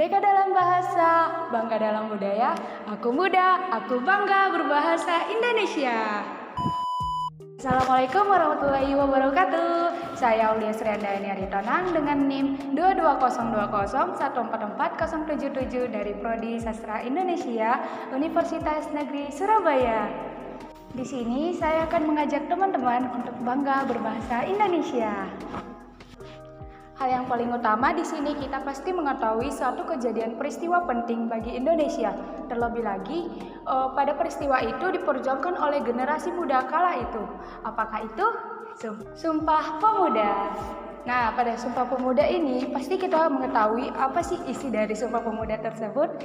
Merdeka dalam bahasa, bangga dalam budaya. Aku muda, aku bangga berbahasa Indonesia. Assalamualaikum warahmatullahi wabarakatuh. Saya Aulia Sriandayani Aritonang dengan NIM 22020144077 dari Prodi Sastra Indonesia, Universitas Negeri Surabaya. Di sini saya akan mengajak teman-teman untuk bangga berbahasa Indonesia. Hal yang paling utama di sini kita pasti mengetahui suatu kejadian peristiwa penting bagi Indonesia. Terlebih lagi, pada peristiwa itu diperjuangkan oleh generasi muda kala itu. Apakah itu? Sumpah Pemuda. Nah, pada Sumpah Pemuda ini pasti kita mengetahui apa sih isi dari Sumpah Pemuda tersebut.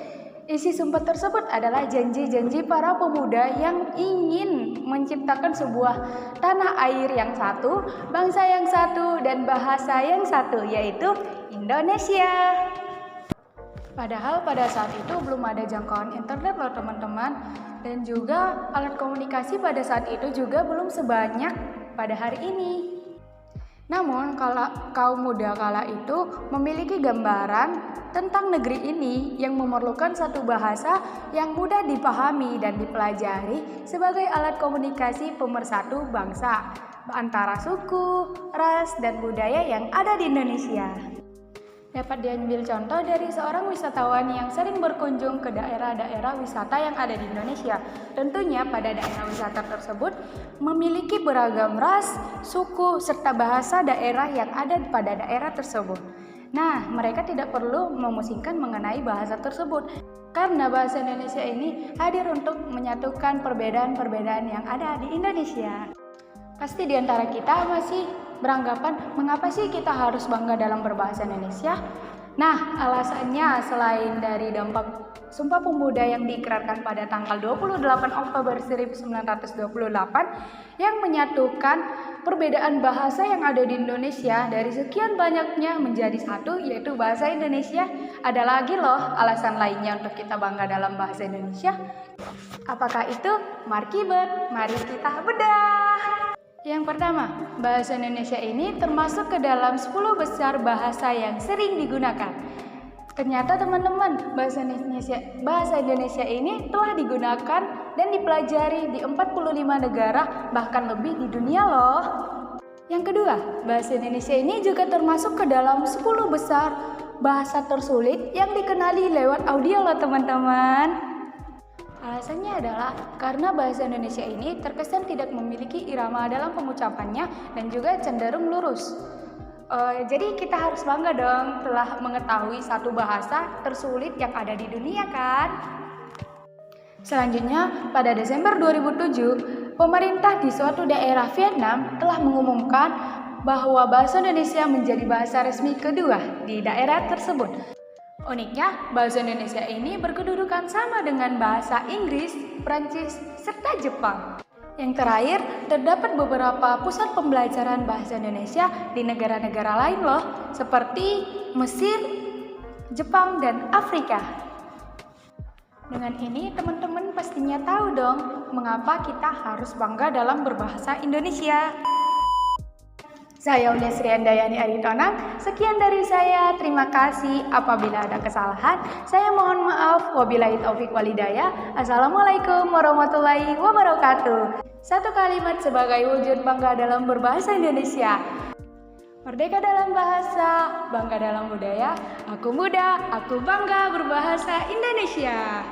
Isi sumpah tersebut adalah janji-janji para pemuda yang ingin menciptakan sebuah tanah air yang satu, bangsa yang satu, dan bahasa yang satu, yaitu Indonesia. Padahal pada saat itu belum ada jangkauan internet loh teman-teman, dan juga alat komunikasi pada saat itu juga belum sebanyak pada hari ini. Namun, kaum muda kala itu memiliki gambaran tentang negeri ini yang memerlukan satu bahasa yang mudah dipahami dan dipelajari sebagai alat komunikasi pemersatu bangsa antara suku, ras, dan budaya yang ada di Indonesia. Dapat diambil contoh dari seorang wisatawan yang sering berkunjung ke daerah-daerah wisata yang ada di Indonesia. Tentunya pada daerah wisata tersebut memiliki beragam ras, suku, serta bahasa daerah yang ada pada daerah tersebut. Nah, mereka tidak perlu memusingkan mengenai bahasa tersebut karena bahasa Indonesia ini hadir untuk menyatukan perbedaan-perbedaan yang ada di Indonesia. Pasti di antara kita masih beranggapan, mengapa sih kita harus bangga dalam berbahasa Indonesia? Nah, alasannya selain dari dampak Sumpah Pemuda yang diikrarkan pada tanggal 28 Oktober 1928 yang menyatukan perbedaan bahasa yang ada di Indonesia dari sekian banyaknya menjadi satu, yaitu bahasa Indonesia. Ada lagi loh alasan lainnya untuk kita bangga dalam bahasa Indonesia. Apakah itu? Mari kita bedah. Yang pertama, bahasa Indonesia ini termasuk ke dalam 10 besar bahasa yang sering digunakan. Ternyata teman-teman, bahasa Indonesia ini telah digunakan dan dipelajari di 45 negara, bahkan lebih di dunia loh. Yang kedua, bahasa Indonesia ini juga termasuk ke dalam 10 besar bahasa tersulit yang dikenali lewat audio loh teman-teman. Alasannya adalah karena bahasa Indonesia ini terkesan tidak memiliki irama dalam pengucapannya dan juga cenderung lurus. Jadi kita harus bangga dong telah mengetahui satu bahasa tersulit yang ada di dunia kan. Selanjutnya, pada Desember 2007, pemerintah di suatu daerah Vietnam telah mengumumkan bahwa bahasa Indonesia menjadi bahasa resmi kedua di daerah tersebut. Uniknya, bahasa Indonesia ini berkedudukan sama dengan bahasa Inggris, Prancis, serta Jepang. Yang terakhir, terdapat beberapa pusat pembelajaran bahasa Indonesia di negara-negara lain loh, seperti Mesir, Jepang, dan Afrika. Dengan ini, teman-teman pastinya tahu dong mengapa kita harus bangga dalam berbahasa Indonesia. Saya Aulia Sriandayani Aritonang. Sekian dari saya. Terima kasih. Apabila ada kesalahan, saya mohon maaf. Wabillahi taufiq walhidayah. Assalamualaikum warahmatullahi wabarakatuh. Satu kalimat sebagai wujud bangga dalam berbahasa Indonesia. Merdeka dalam bahasa, bangga dalam budaya. Aku muda, aku bangga berbahasa Indonesia.